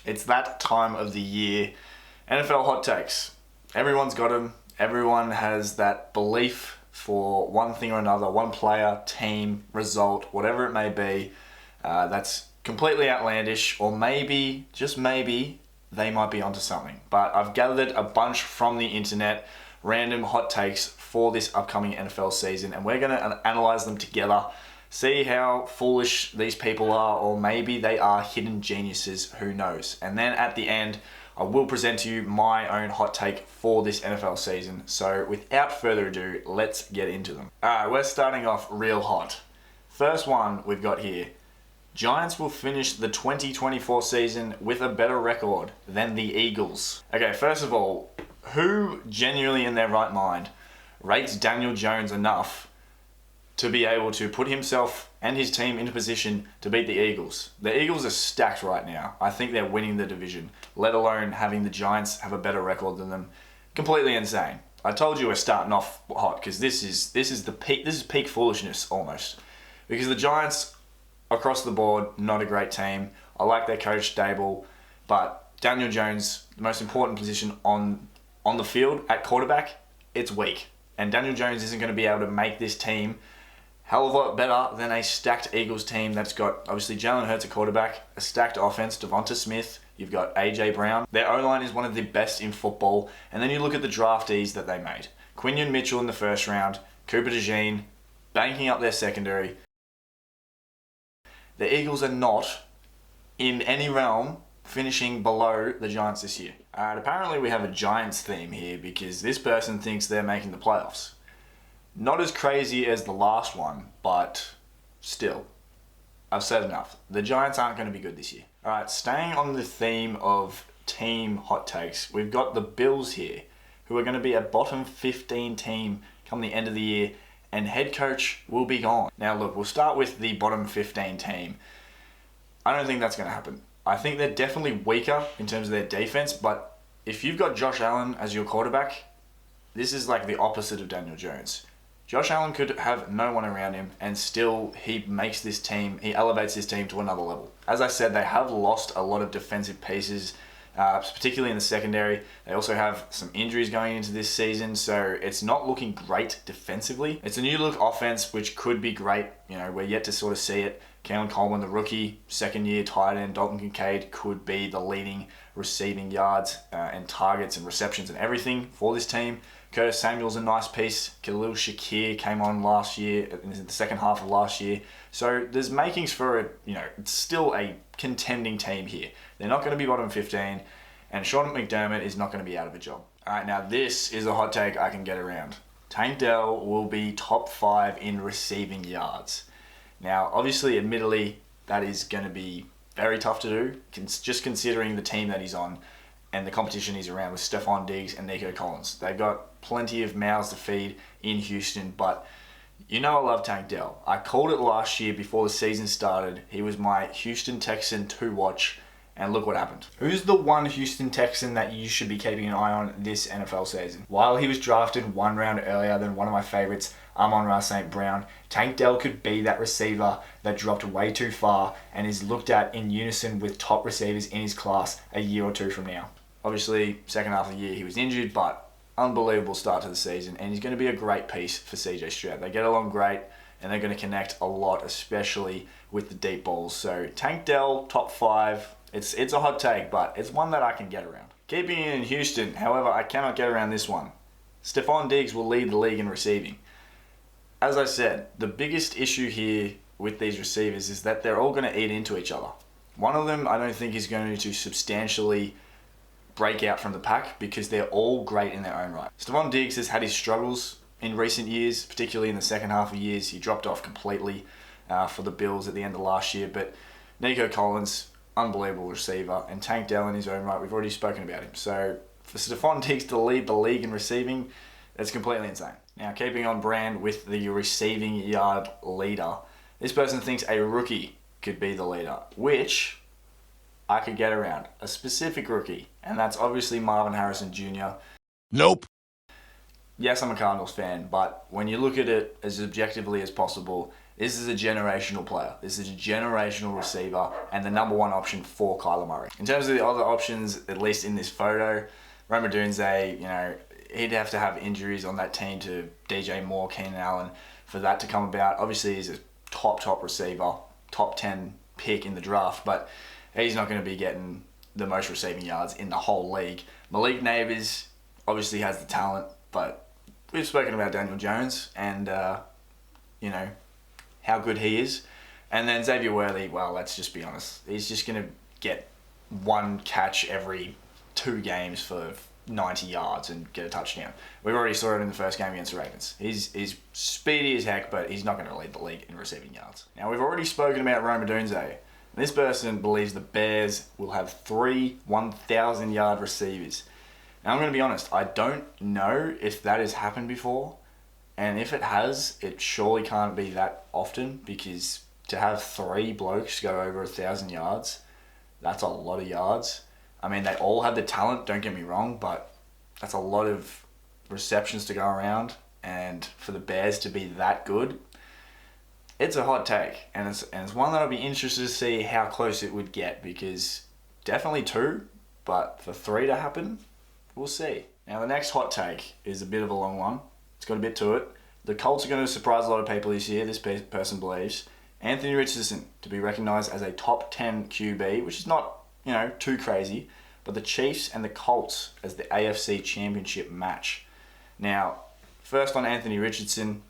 It's that time of the year. NFL hot takes. Everyone's got them. Everyone has that belief for one thing or another, one player, team, result, whatever it may be, that's completely outlandish, or maybe, just maybe, they might be onto something. But I've gathered a bunch from the internet, random hot takes for this upcoming NFL season, and we're going to analyze them together, see how foolish these people are, or maybe they are hidden geniuses, who knows. And then at the end, I will present to you my own hot take for this NFL season. So without further ado, let's get into them. Alright, we're starting off real hot. First one we've got here. Giants will finish the 2024 season with a better record than the Eagles. Okay, first of all, who genuinely in their right mind rates Daniel Jones enough to be able to put himself and his team into position to beat the Eagles? The Eagles are stacked right now. I think they're winning the division, let alone having the Giants have a better record than them. Completely insane. I told you we're starting off hot because this is peak foolishness almost. Because the Giants, across the board, not a great team. I like their coach Dable, but Daniel Jones, the most important position on the field at quarterback, it's weak. And Daniel Jones isn't going to be able to make this team hell of a lot better than a stacked Eagles team that's got, obviously, Jalen Hurts at quarterback, a stacked offense, Devonta Smith, you've got A.J. Brown. Their O-line is one of the best in football. And then you look at the draftees that they made. Quinion Mitchell in the first round, Cooper DeJean, banking up their secondary. The Eagles are not, in any realm, finishing below the Giants this year. Apparently we have a Giants theme here because this person thinks they're making the playoffs. Not as crazy as the last one, but still, I've said enough. The Giants aren't going to be good this year. Alright, staying on the theme of team hot takes, we've got the Bills here, who are going to be a bottom 15 team come the end of the year, and head coach will be gone. Now look, we'll start with the bottom 15 team. I don't think that's going to happen. I think they're definitely weaker in terms of their defense, but if you've got Josh Allen as your quarterback, this is like the opposite of Daniel Jones. Josh Allen could have no one around him, and still he elevates his team to another level. As I said, they have lost a lot of defensive pieces, particularly in the secondary. They also have some injuries going into this season, so it's not looking great defensively. It's a new look offense, which could be great. You know, we're yet to sort of see it. Kalen Coleman, the rookie, second-year tight end, Dalton Kincaid could be the leading receiving yards and targets and receptions and everything for this team. Curtis Samuel's a nice piece. Khalil Shakir came on last year, in the second half of last year. So there's makings for it's still a contending team here. They're not going to be bottom 15, and Sean McDermott is not going to be out of a job. All right, now this is a hot take I can get around. Tank Dell will be top 5 in receiving yards. Now, obviously, admittedly, that is going to be very tough to do, just considering the team that he's on and the competition he's around with Stephon Diggs and Nico Collins. They've got plenty of mouths to feed in Houston, but you know I love Tank Dell. I called it last year before the season started. He was my Houston Texan to watch, and look what happened. Who's the one Houston Texan that you should be keeping an eye on this NFL season? While he was drafted one round earlier than one of my favorites, Amon-Ra St. Brown, Tank Dell could be that receiver that dropped way too far and is looked at in unison with top receivers in his class a year or two from now. Obviously, second half of the year he was injured, but unbelievable start to the season, and he's going to be a great piece for CJ Stroud. They get along great, and they're going to connect a lot, especially with the deep balls. So Tank Dell, top 5. It's a hot take, but it's one that I can get around. Keeping it in Houston, however, I cannot get around this one. Stephon Diggs will lead the league in receiving. As I said, the biggest issue here with these receivers is that they're all going to eat into each other. One of them I don't think is going to substantially break out from the pack because they're all great in their own right. Stephon Diggs has had his struggles in recent years, particularly in the second half of years. He dropped off completely for the Bills at the end of last year, but Nico Collins, unbelievable receiver, and Tank Dell in his own right, we've already spoken about him. So for Stephon Diggs to lead the league in receiving, that's completely insane. Now, keeping on brand with the receiving yard leader, this person thinks a rookie could be the leader, which I could get around. A specific rookie, and that's obviously Marvin Harrison Jr. Nope. Yes, I'm a Cardinals fan, but when you look at it as objectively as possible, This is a generational player. This is a generational receiver and the number one option for Kyler Murray. In terms of the other options, at least in this photo, Rome Odunze, he'd have to have injuries on that team to DJ Moore, Keenan Allen for that to come about. Obviously, he's a top receiver, top 10 pick in the draft, but he's not going to be getting the most receiving yards in the whole league. Malik Neighbors obviously has the talent, but we've spoken about Daniel Jones and, how good he is. And then Xavier Worthy, well, let's just be honest. He's just going to get one catch every 2 games for 90 yards and get a touchdown. We already saw it in the first game against the Ravens. He's speedy as heck, but he's not going to lead the league in receiving yards. Now, we've already spoken about Rome Odunze. This person believes the Bears will have 3 1,000-yard receivers. Now, I'm going to be honest. I don't know if that has happened before. And if it has, it surely can't be that often, because to have 3 blokes go over 1,000 yards, that's a lot of yards. I mean, they all have the talent, don't get me wrong, but that's a lot of receptions to go around. And for the Bears to be that good, it's a hot take. And it's one that I'll be interested to see how close it would get, because definitely 2, but for 3 to happen, we'll see. Now, the next hot take is a bit of a long one. It's got a bit to it. The Colts are going to surprise a lot of people this year, this person believes. Anthony Richardson to be recognised as a top 10 QB, which is not, too crazy, but the Chiefs and the Colts as the AFC Championship match. Now, first on Anthony Richardson,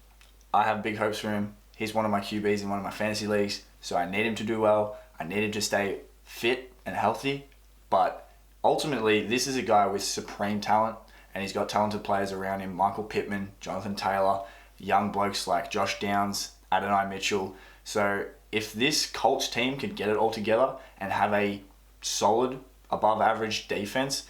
I have big hopes for him. He's one of my QBs in one of my fantasy leagues, so I need him to do well. I need him to stay fit and healthy, but ultimately, this is a guy with supreme talent, and he's got talented players around him. Michael Pittman, Jonathan Taylor, young blokes like Josh Downs, Adonai Mitchell. So if this Colts team could get it all together and have a solid, above average defense,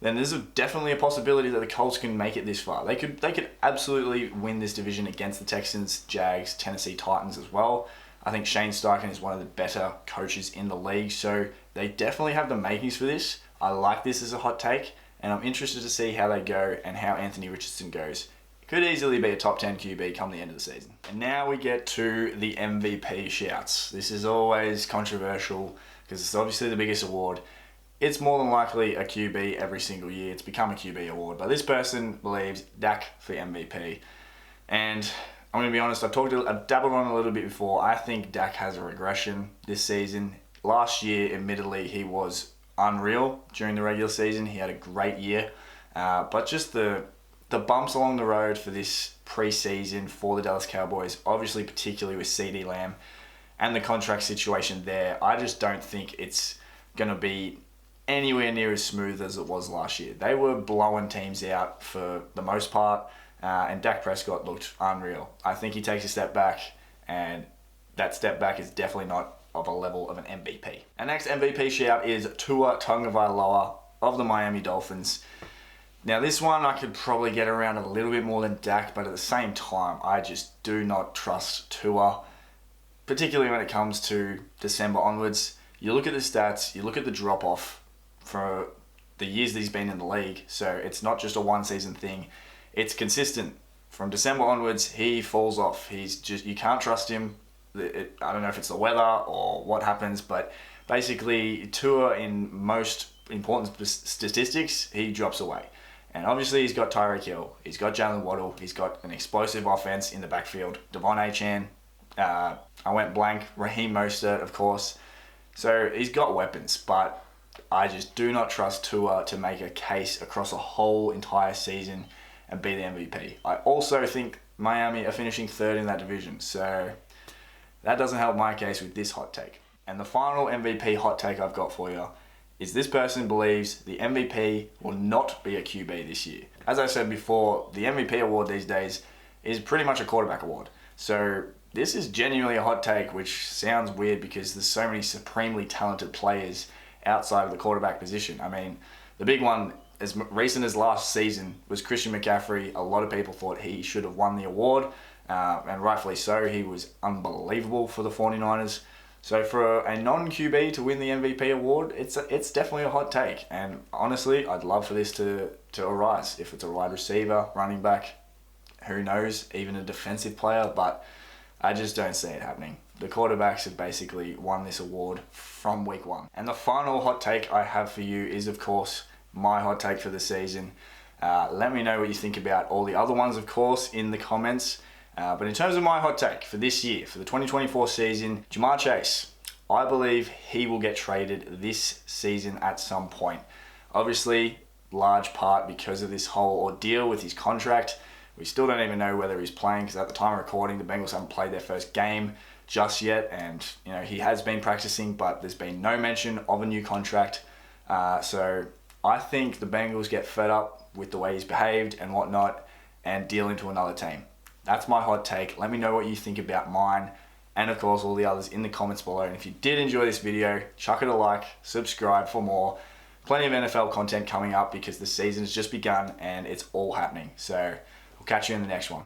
then there's definitely a possibility that the Colts can make it this far. They could absolutely win this division against the Texans, Jags, Tennessee Titans as well. I think Shane Steichen is one of the better coaches in the league, so they definitely have the makings for this. I like this as a hot take, and I'm interested to see how they go and how Anthony Richardson goes. It could easily be a top 10 QB come the end of the season. And now we get to the MVP shouts. This is always controversial because it's obviously the biggest award. It's more than likely a QB every single year. It's become a QB award. But this person believes Dak for MVP. And I'm going to be honest, I've dabbled on it a little bit before. I think Dak has a regression this season. Last year, admittedly, he was unreal during the regular season. He had a great year. But just the bumps along the road for this preseason for the Dallas Cowboys, obviously particularly with CeeDee Lamb and the contract situation there, I just don't think it's going to be anywhere near as smooth as it was last year. They were blowing teams out for the most part, and Dak Prescott looked unreal. I think he takes a step back, and that step back is definitely not of a level of an MVP. Our next MVP shout is Tua Tagovailoa of the Miami Dolphins. Now, this one I could probably get around a little bit more than Dak, but at the same time, I just do not trust Tua, particularly when it comes to December onwards. You look at the stats, you look at the drop-off for the years that he's been in the league, so it's not just a one-season thing. It's consistent. From December onwards, he falls off. You can't trust him. I don't know if it's the weather or what happens, but basically, Tua, in most important statistics, he drops away. And obviously, he's got Tyreek Hill, he's got Jalen Waddle, he's got an explosive offense in the backfield. Devon Achane, I went blank, Raheem Mostert, of course. So he's got weapons, but I just do not trust Tua to make a case across a whole entire season and be the MVP. I also think Miami are finishing 3rd in that division, so that doesn't help my case with this hot take. And the final MVP hot take I've got for you is this person believes the MVP will not be a QB this year. As I said before, the MVP award these days is pretty much a quarterback award. So this is genuinely a hot take, which sounds weird because there's so many supremely talented players outside of the quarterback position. I mean, the big one as recent as last season was Christian McCaffrey. A lot of people thought he should have won the award, and rightfully so. He was unbelievable for the 49ers. So for a non-QB to win the MVP award, it's definitely a hot take. And honestly, I'd love for this to arise. If it's a wide receiver, running back, who knows, even a defensive player. But I just don't see it happening. The quarterbacks have basically won this award from week one. And the final hot take I have for you is, of course, my hot take for the season. Let me know what you think about all the other ones, of course, in the comments. But in terms of my hot take for this year, for the 2024 season, Ja'Marr Chase, I believe he will get traded this season at some point. Obviously, large part because of this whole ordeal with his contract. We still don't even know whether he's playing, because at the time of recording, the Bengals haven't played their first game just yet, and he has been practicing, but there's been no mention of a new contract. So I think the Bengals get fed up with the way he's behaved and whatnot, and deal into another team. That's my hot take. Let me know what you think about mine, and of course all the others in the comments below. And if you did enjoy this video, chuck it a like, subscribe for more. Plenty of NFL content coming up because the season has just begun and it's all happening. So we'll catch you in the next one.